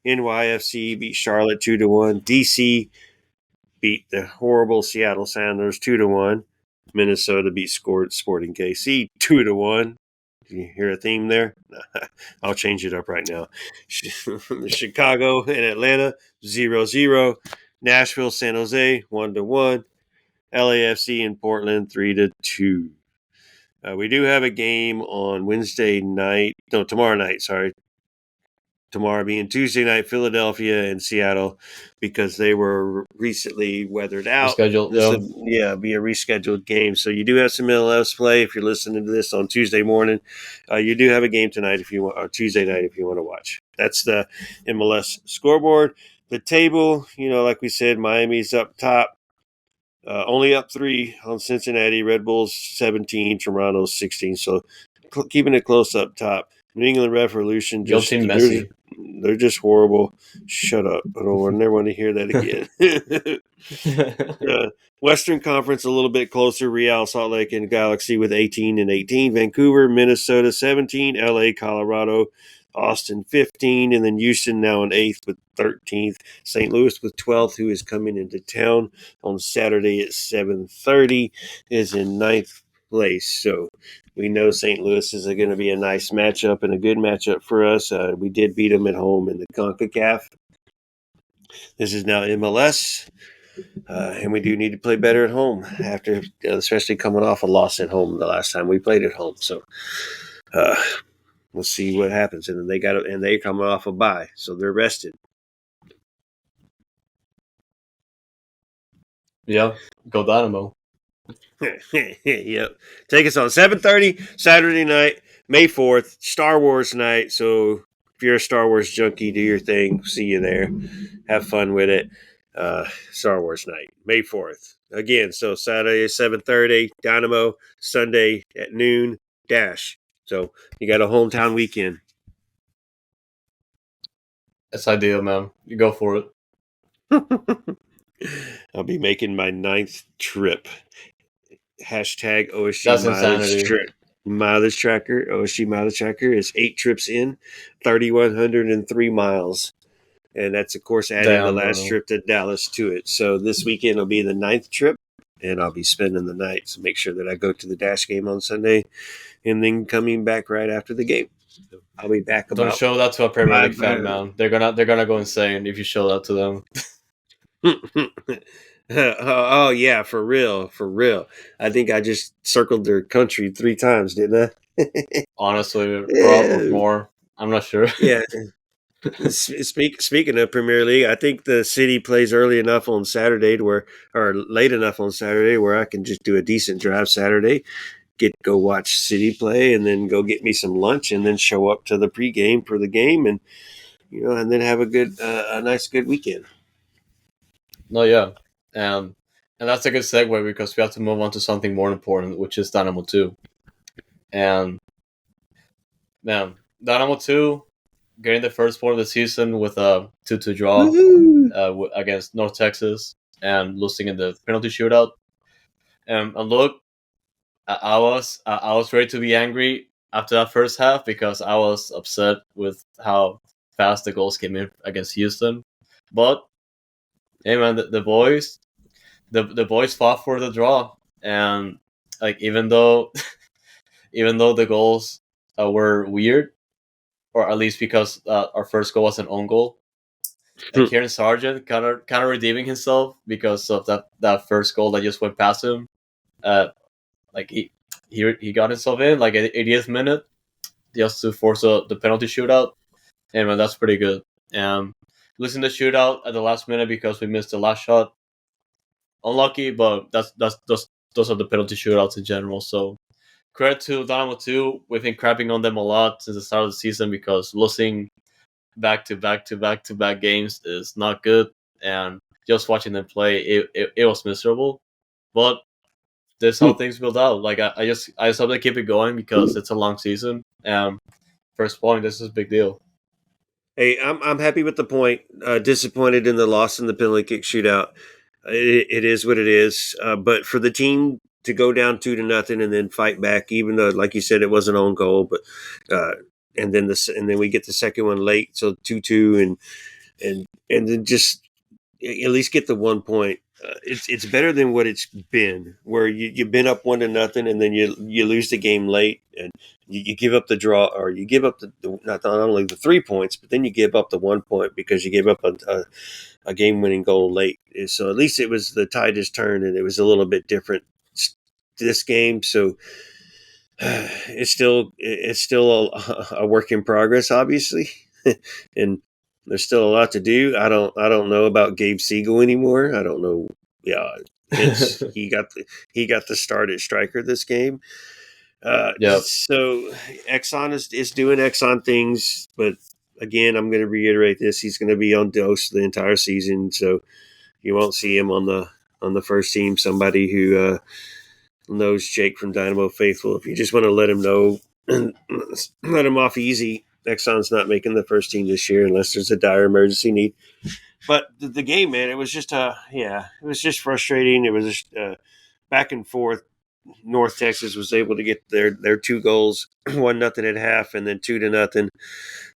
NYFC beat Charlotte 2-1. DC beat the horrible Seattle Sounders 2-1. Minnesota beat Sporting KC 2-1. You hear a theme there? I'll change it up right now. Chicago and Atlanta 0-0. Nashville, San Jose 1-1. LAFC in Portland 3-2. We do have a game on tomorrow night. Sorry, tomorrow being Tuesday night, Philadelphia and Seattle, because they were recently weathered out. Rescheduled, this would be a rescheduled game. So you do have some MLS play if you're listening to this on Tuesday morning. You do have a game tonight if you want, or Tuesday night if you want to watch. That's the MLS scoreboard. The table, like we said, Miami's up top. Only up 3 on Cincinnati. Red Bulls 17, Toronto 16. So keeping it close up top. New England Revolution Your team Messi. they're just horrible. Shut up. I never want to hear that again. Western Conference a little bit closer. Real Salt Lake and Galaxy with 18 and 18. Vancouver, Minnesota 17. LA, Colorado, Austin 15. And then Houston now in 8th with 13th. St. Louis with 12th, who is coming into town on Saturday at 7:30, is in 9th place. So we know St. Louis is going to be a nice matchup and a good matchup for us. We did beat them at home in the CONCACAF. This is now MLS. And we do need to play better at home after, especially coming off a loss at home the last time we played at home. So we'll see what happens. And then they're coming off a bye, so they're rested. Yeah, go Dynamo. Yep. Take us on 7:30 Saturday night, May 4th, Star Wars night. So if you're a Star Wars junkie, do your thing. See you there. Have fun with it. Star Wars night, May 4th. Again, so Saturday at 7:30, Dynamo, Sunday at noon, Dash. So you got a hometown weekend. That's ideal, man. You go for it. I'll be making my 9th trip. Hashtag OSG That's mileage tracker. OSG mileage tracker is 8 trips in, 3,103 miles. And that's, of course, adding the last trip to Dallas to it. So this weekend will be the 9th trip, and I'll be spending the night. So make sure that I go to the Dash game on Sunday, and then coming back right after the game. So I'll be back. Don't show that to a Premier League fan, man. They're gonna go insane if you show that to them. Oh yeah, for real. I think I just circled their country 3 times, didn't I? Honestly, probably more. I'm not sure. Yeah. Speaking of Premier League, I think the city plays early enough on Saturday or late enough on Saturday where I can just do a decent drive Saturday, go watch City play, and then go get me some lunch, and then show up to the pregame for the game, and and then have a nice good weekend. No, yeah, and that's a good segue because we have to move on to something more important, which is Dynamo 2. And man, Dynamo 2. Getting the first point of the season with a 2-2 draw against North Texas and losing in the penalty shootout. And look, I was ready to be angry after that first half because I was upset with how fast the goals came in against Houston. But hey, man, the boys fought for the draw, and like even though the goals were weird. Or at least because our first goal was an own goal. And Kieran Sargent kind of redeeming himself because of that first goal that just went past him. Like he got himself in like at 80th minute just to force the penalty shootout. And man, that's pretty good. Losing the shootout at the last minute because we missed the last shot. Unlucky, but those are the penalty shootouts in general. So credit to Dynamo 2. We've been crapping on them a lot since the start of the season because losing back to back games is not good, and just watching them play, it was miserable. But this is how things build out. Like I just hope they keep it going because it's a long season. And first point, this is a big deal. Hey, I'm happy with the point. Disappointed in the loss in the penalty kick shootout. It is what it is. But for the team to go down 2-0 and then fight back, even though, like you said, it was an own goal, but and then we get the second one late, so 2-2, and then just at least get the 1 point. It's better than what it's been, where you've been up 1-0 and then you lose the game late and you give up the draw, or you give up the not only the 3 points, but then you give up the 1 point because you gave up a game-winning goal late. So at least it was the tide has turned and it was a little bit different this game. So it's still a work in progress, obviously, and there's still a lot to do. I don't know about Gabe Siegel anymore. I don't know. Yeah, he got the start at striker this game. Yep. So Exxon is doing Exxon things, but again, I'm going to reiterate this: he's going to be on dose the entire season, so you won't see him on the first team. Somebody who knows Jake from Dynamo Faithful. If you just want to let him know, and let him off easy. Exxon's not making the first team this year unless there's a dire emergency need. But the game, man, it was just it was just frustrating. It was just back and forth. North Texas was able to get their 2 goals, 1-0 at half, and then 2-0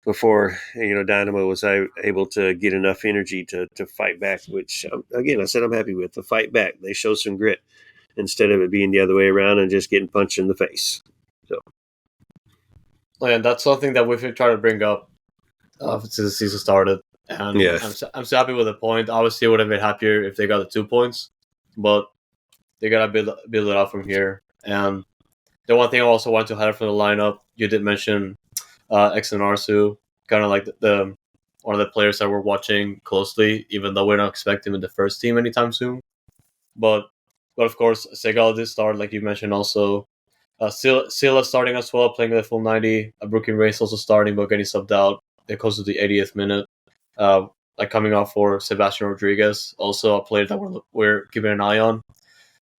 before Dynamo was able to get enough energy to fight back. Which again, I said I'm happy with the fight back. They show some grit instead of it being the other way around and just getting punched in the face. So, and that's something that we've been trying to bring up since the season started. And yeah, I'm so happy with the point. Obviously, I would have been happier if they got the 2 points, but they gotta build it up from here. And the one thing I also wanted to highlight from the lineup, you did mention X and Arsu, kind of like the one of the players that we're watching closely, even though we're not expecting him in the first team anytime soon. But of course, Segal did start, like you mentioned. Also, Sila starting as well, playing the full 90. Brooklyn Race also starting, but getting subbed out. It goes to the 80th minute. Like coming off for Sebastian Rodriguez, also a player that we're keeping an eye on.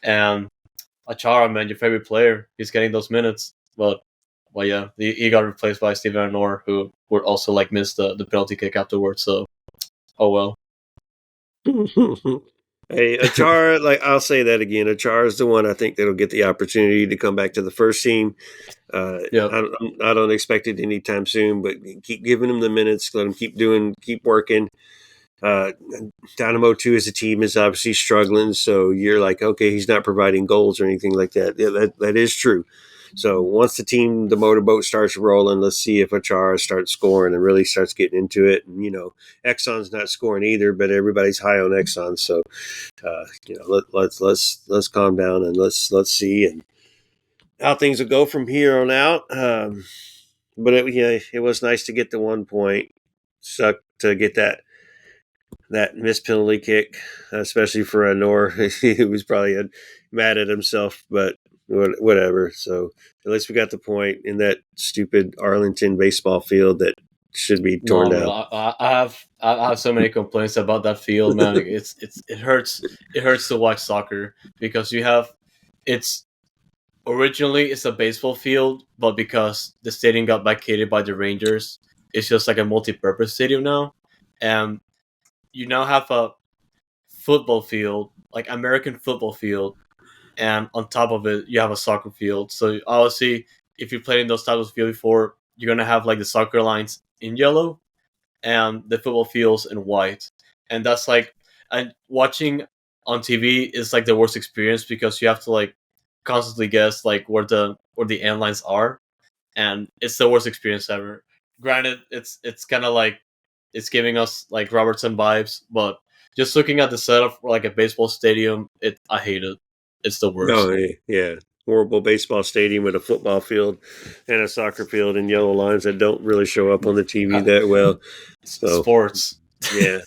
And Achara, man, your favorite player, he's getting those minutes. But yeah, he got replaced by Steven Arnor, who would also like missed the penalty kick afterwards. So, oh well. Hey, Achara, like I'll say that again. Achara is the one I think that'll get the opportunity to come back to the first team. Yep. I don't expect it anytime soon, but keep giving him the minutes. Let him keep working. Dynamo 2 as a team is obviously struggling, so you're like, okay, he's not providing goals or anything like that. Yeah, that is true. So once the motorboat starts rolling, let's see if Achara starts scoring and really starts getting into it. And Exxon's not scoring either, but everybody's high on Exxon. So let's calm down and let's see and how things will go from here on out. But it was nice to get the 1 point. Sucked to get that missed penalty kick, especially for Anor. He was probably mad at himself, but whatever. So at least we got the point in that stupid Arlington baseball field that should be torn down. I have so many complaints about that field, man. It hurts. It hurts to watch soccer because it's originally it's a baseball field, but because the stadium got vacated by the Rangers, it's just like a multi-purpose stadium now, and you now have a football field, like American football field, and on top of it, you have a soccer field. So obviously, if you played in those types of field before, you're gonna have like the soccer lines in yellow and the football fields in white, and that's like, and watching on TV is like the worst experience because you have to like constantly guess like where the end lines are, and it's the worst experience ever. Granted, it's kind of like it's giving us like Robertson vibes, but just looking at the setup for like a baseball stadium, I hate it. It's the worst. Oh yeah, horrible baseball stadium with a football field and a soccer field and yellow lines that don't really show up on the TV that well. So, sports. Yeah.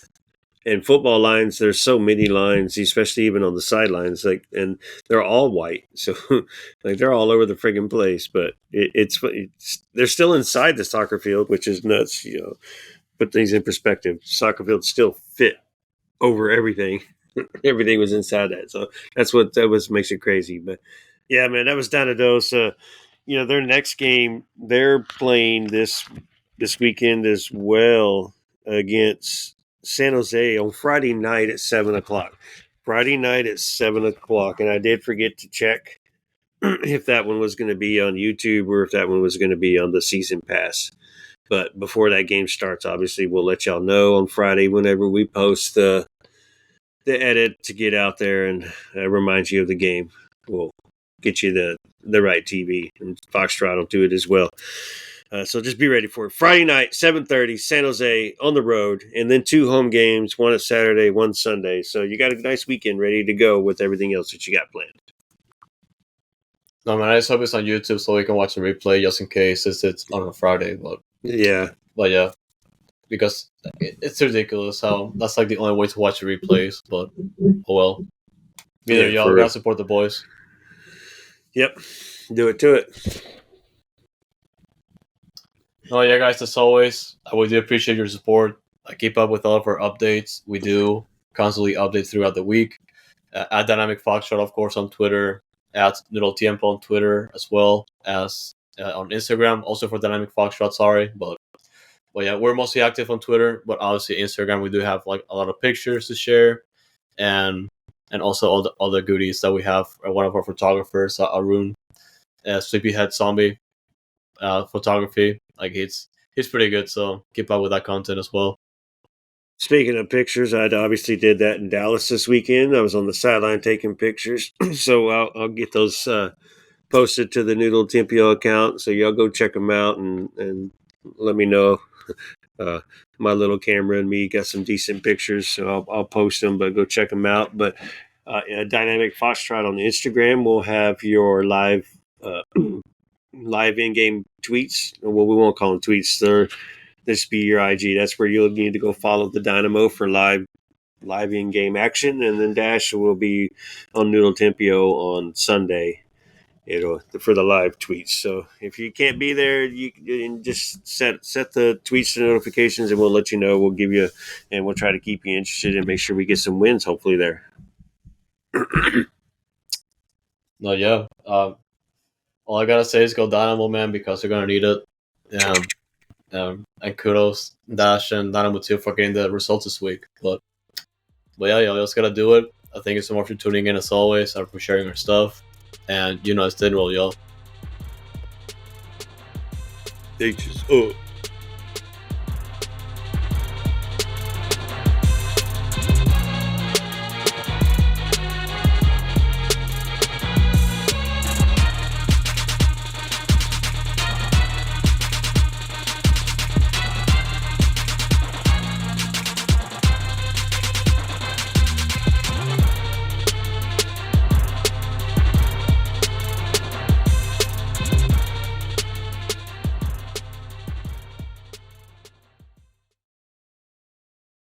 And football lines, there's so many lines, especially even on the sidelines, and they're all white, so like they're all over the friggin' place. But it's they're still inside the soccer field, which is nuts. Put things in perspective. Soccer fields still fit over everything. Everything was inside that, so makes it crazy. But yeah, man, that was Dynados. Their next game they're playing this weekend as well against San Jose on Friday night at 7:00. Friday night at 7:00, and I did forget to check if that one was going to be on YouTube or if that one was going to be on the season pass. But before that game starts, obviously we'll let y'all know on Friday whenever we post the edit to get out there and remind you of the game. We'll get you the right TV, and Foxtrot will do it as well. So just be ready for it. Friday night, 7:30, San Jose on the road, and then 2 home games, one at Saturday, one Sunday. So you got a nice weekend ready to go with everything else that you got planned. No, man, I just hope it's on YouTube so we can watch the replay just in case it's on a Friday. But yeah, because it's ridiculous how that's like the only way to watch the replays. But oh well. Either y'all gotta support the boys. Yep, do it to it. Oh yeah, guys, as always, we do appreciate your support. Keep up with all of our updates. We do constantly update throughout the week. At Dynamic Foxtrot, of course, on Twitter. At Noodle Time on Twitter, as well as on Instagram, also for Dynamic Foxtrot. Sorry, but yeah, we're mostly active on Twitter, but obviously Instagram we do have like a lot of pictures to share, and also all the other goodies that we have. One of our photographers, Arun, Sleepyhead Zombie, photography. Like he's pretty good, so keep up with that content as well. Speaking of pictures, I obviously did that in Dallas this weekend. I was on the sideline taking pictures, so I'll get those posted to the Noodle Tempio account. So y'all go check them out and let me know. Uh, my little camera and me got some decent pictures, so I'll post them. But go check them out. But Dynamic Foxtrot on Instagram will have your live in-game tweets. Well, we won't call them tweets. This be your IG. That's where you'll need to go follow the Dynamo for live in-game action, and then Dash will be on Noodle Tempio on Sunday. For the live tweets. So if you can't be there, you can just set the tweets and notifications, and we'll let you know. We'll give you, and we'll try to keep you interested and make sure we get some wins. Hopefully there. No, yeah. All I gotta say is go Dynamo, man, because you're gonna need it. And kudos Dash and Dynamo too for getting the results this week. But yeah, y'all just gotta do it. Thank you so much for tuning in as always and for sharing our stuff. And it's Dinroll, y'all. H's up.